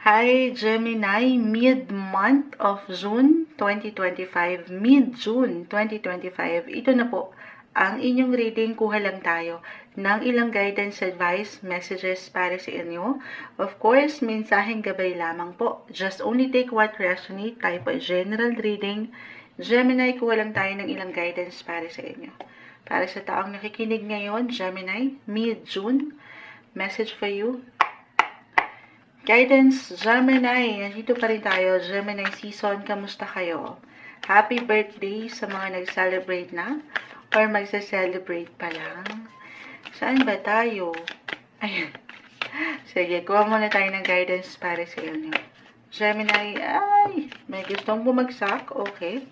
Hi Gemini, mid-month of June 2025, mid-June 2025, ito na po ang inyong reading. Kuha lang tayo ng ilang guidance, advice, messages para sa inyo. Of course, mensaheng gabay lamang po. Just only take what resonate. Tayo po general reading. Gemini, kuha lang tayo ng ilang guidance para sa inyo. Para sa taong nakikinig ngayon, Gemini, mid-June, message for you. Guidance, Gemini, nandito pa rin tayo, Gemini season, kamusta kayo? Happy birthday sa mga nag-celebrate na or magsa-celebrate pa lang. Saan ba tayo? Ayan. Sige, kuha muna tayo ng guidance para sa inyo. Gemini, ay, may gustong bumagsak, okay.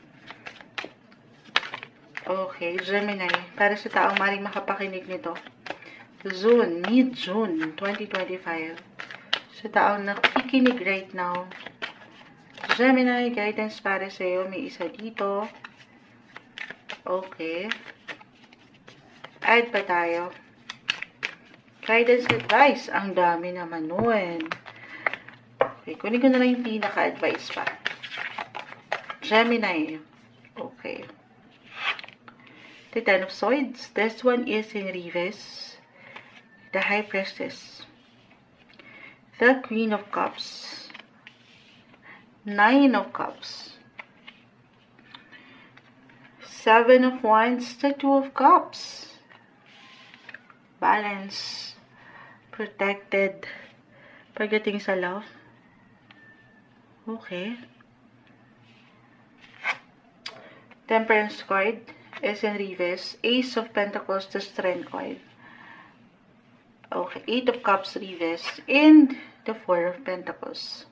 Okay, Gemini, para sa taong maring makapakinig nito. June, mid-June 2025. Sa taong nakikinig right now, Gemini, guidance para sa iyo. May isa dito. Okay. Add pa tayo. Guidance advice. Ang dami naman nun. Okay, kunin ko na lang yung pinaka-advice pa. Gemini. Okay. The Ten of Swords. This one is in reverse. The High Priestess. The Queen of Cups, Nine of Cups, Seven of Wands, the Two of Cups, balance, protected, pagdating sa love, okay, Temperance card is in reverse, Ace of Pentacles, the Strength card. Okay, Eight of Cups reverse and the Four of Pentacles.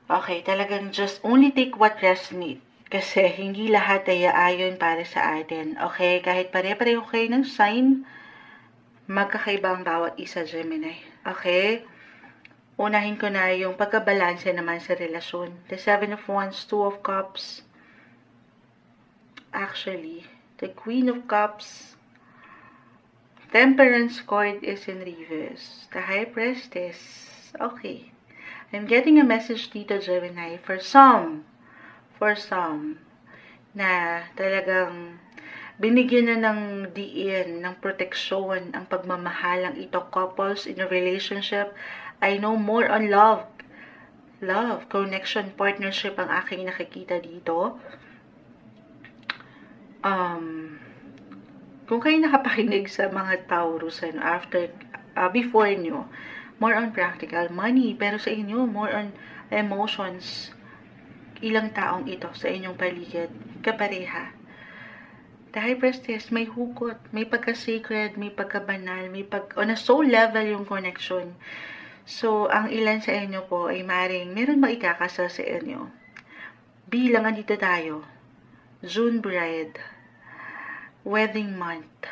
Okay, talagang just only take what resonate. Kasi hindi lahat ay aayon para sa atin. Okay, kahit pare-pareho kayo ng sign, magkakaiba ang bawat isa, Gemini. Okay, unahin ko na yung pagkabalanse naman sa relasyon. The Seven of Wands, Two of Cups. Actually, the Queen of Cups, Temperance card is in reverse. The High Priestess. Okay. I'm getting a message dito, Gemini. For some, na talagang binigyan na ng diin, ng proteksyon, ang pagmamahalang ito, couples in a relationship. I know more on love. Love, connection, partnership ang aking nakikita dito. Kung kayo nakapakinig sa mga Taurus before nyo, more on practical money, pero sa inyo, more on emotions. Ilang taong ito sa inyong paligid, kapareha. The High Priestess, may hugot, may pagka-sacred, may pagka-banal, on a soul level yung connection. So, ang ilan sa inyo po ay meron maikakasal sa inyo. Bilang andito tayo, June bride, wedding month.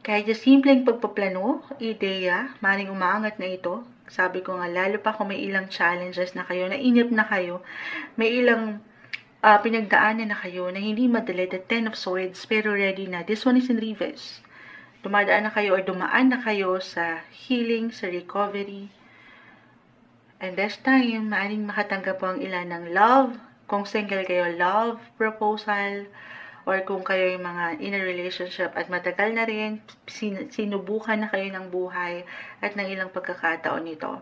Kahit yung simpleng pagpaplano, ideya, maring umaangat na ito. Sabi ko nga, lalo pa kung may ilang challenges na kayo, nainip na kayo, may ilang pinagdaanan na kayo na hindi madali, the Ten of Swords, pero ready na. This one is in reverse. Dumaan na kayo sa healing, sa recovery. And this time, maaaring makatanggap po ang ilan ng love. Kung single kayo, love proposal. Or kung kayo yung mga in a relationship at matagal na rin, sinubukan na kayo ng buhay at ng ilang pagkakataon nito.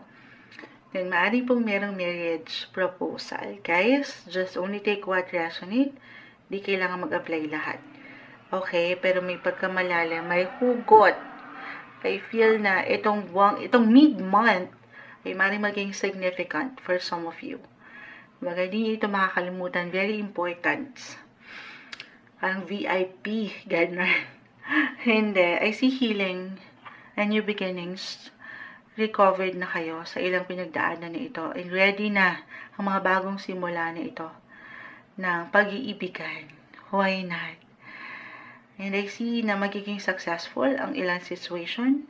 Then, maaari pong merong marriage proposal. Guys, just only take what resonate. Di kailangan mag-apply lahat. Okay, pero may pagkamalalim, may hugot. I feel na itong mid-month ay maaaring maging significant for some of you. Hindi ito makakalimutan. Very important. Ang VIP, gano'n. Hindi. I see healing and new beginnings. Recovered na kayo sa ilang pinagdaanan na ito. And ready na ang mga bagong simula na ito ng pag-iibigan. Why not? And I see na magiging successful ang ilang situation.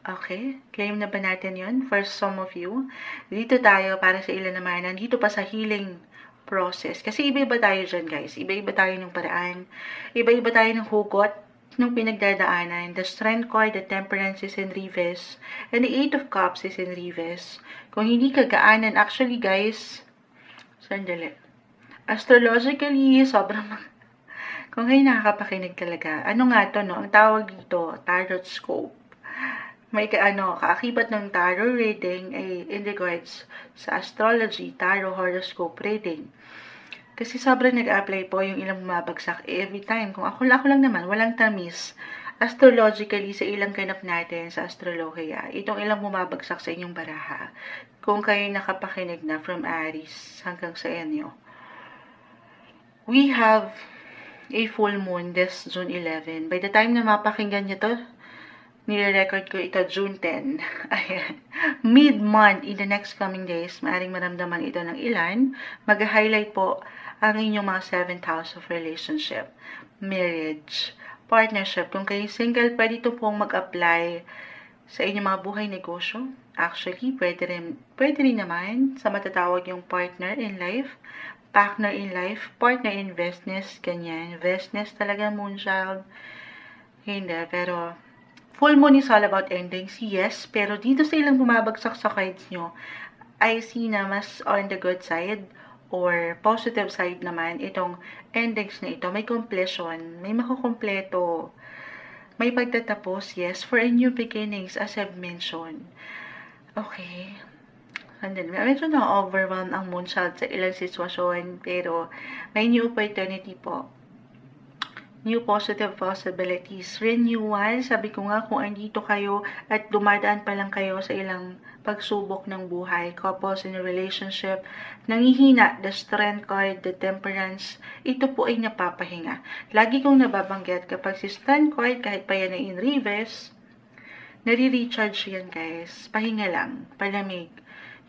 Okay. Claim na ba natin yun? For some of you. Dito tayo para sa ilan naman. Nandito pa sa healing process. Kasi iba-iba tayo dyan, guys. Iba-iba tayo ng paraan. Iba-iba tayo ng hugot ng pinagdadaanan. The Strength card, the Temperance is in reverse, and the Eight of Cups is in reverse. Kung hindi kagaanan, actually guys, sandali. Astrologically, sobrang kung kayo nakakapakinig talaga. Ano nga to, no? Ang tawag dito, tarot scope. May kaakibat ng tarot reading ay in regards sa astrology, tarot horoscope reading. Kasi sobrang nag-apply po yung ilang bumabagsak every time. Kung ako lang naman, walang tamis. Astrologically, sa ilang ganap natin sa astrolohiya, itong ilang bumabagsak sa inyong baraha. Kung kayo nakapakinig na from Aries hanggang sa inyo. We have a full moon this June 11. By the time na mapakinggan nyo to, nire-record ko ito June 10. Ayan. Mid-month in the next coming days, maaring maramdaman ito ng ilan. Mag-highlight po ang inyong mga 7th house of relationship, marriage, partnership. Kung kayo single, pwede ito pong mag-apply sa inyong mga buhay negosyo. Actually, pwede rin naman sa matatawag yung partner in life, partner in business, ganyan. Business talaga, moonchild. Hindi, pero full moon is all about endings, yes. Pero dito sa ilang bumabagsak sa cards nyo, I see na mas on the good side or positive side naman itong endings na ito. May completion, may makukumpleto, may pagtatapos, yes, for a new beginnings as I've mentioned. Okay. And then, medyo na-overwhelm ang moonchild sa ilang sitwasyon, pero may new opportunity po. New positive possibilities. Renewal, sabi ko nga kung andito kayo at dumadaan pa lang kayo sa ilang pagsubok ng buhay, couples in a relationship, nangihina, the Strength card, the Temperance, ito po ay napapahinga. Lagi kong nababanggit kapag si Strength card, kahit pa yan ay in reverse, nare-recharge yan guys. Pahinga lang, palamig.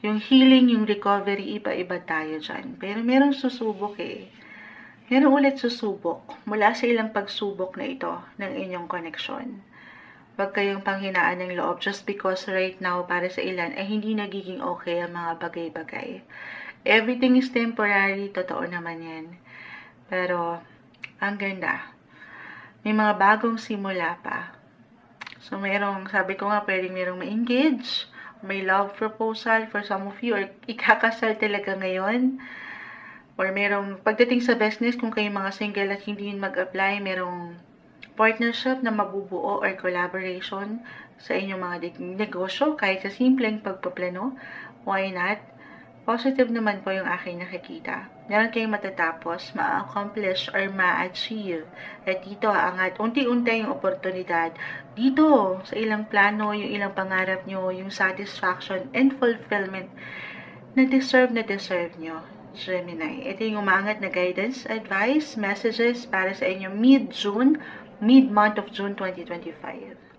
Yung healing, yung recovery, iba-iba tayo dyan. Pero merong susubok eh. Meron ulit susubok mula sa ilang pagsubok na ito ng inyong koneksyon. Huwag kayong panghinaan ng loob just because right now para sa ilan ay hindi nagiging okay ang mga bagay-bagay. Everything is temporary, totoo naman yan. Pero, ang ganda. May mga bagong simula pa. So, sabi ko nga, pwedeng merong ma-engage, may love proposal for some of you, or ikakasal talaga ngayon. Or merong, pagdating sa business, kung kayo mga single at hindi yun mag-apply, merong partnership na mabubuo or collaboration sa inyong mga negosyo, kahit sa simpleng pagpaplano, why not? Positive naman po yung aking nakikita. Meron kayong matatapos, ma-accomplish or ma-achieve. At dito, angat, unti-unti yung oportunidad. Dito, sa ilang plano, yung ilang pangarap nyo, yung satisfaction and fulfillment na deserve nyo. Gemini. Ito yung umangat na guidance, advice, messages para sa inyo mid-month of June 2025.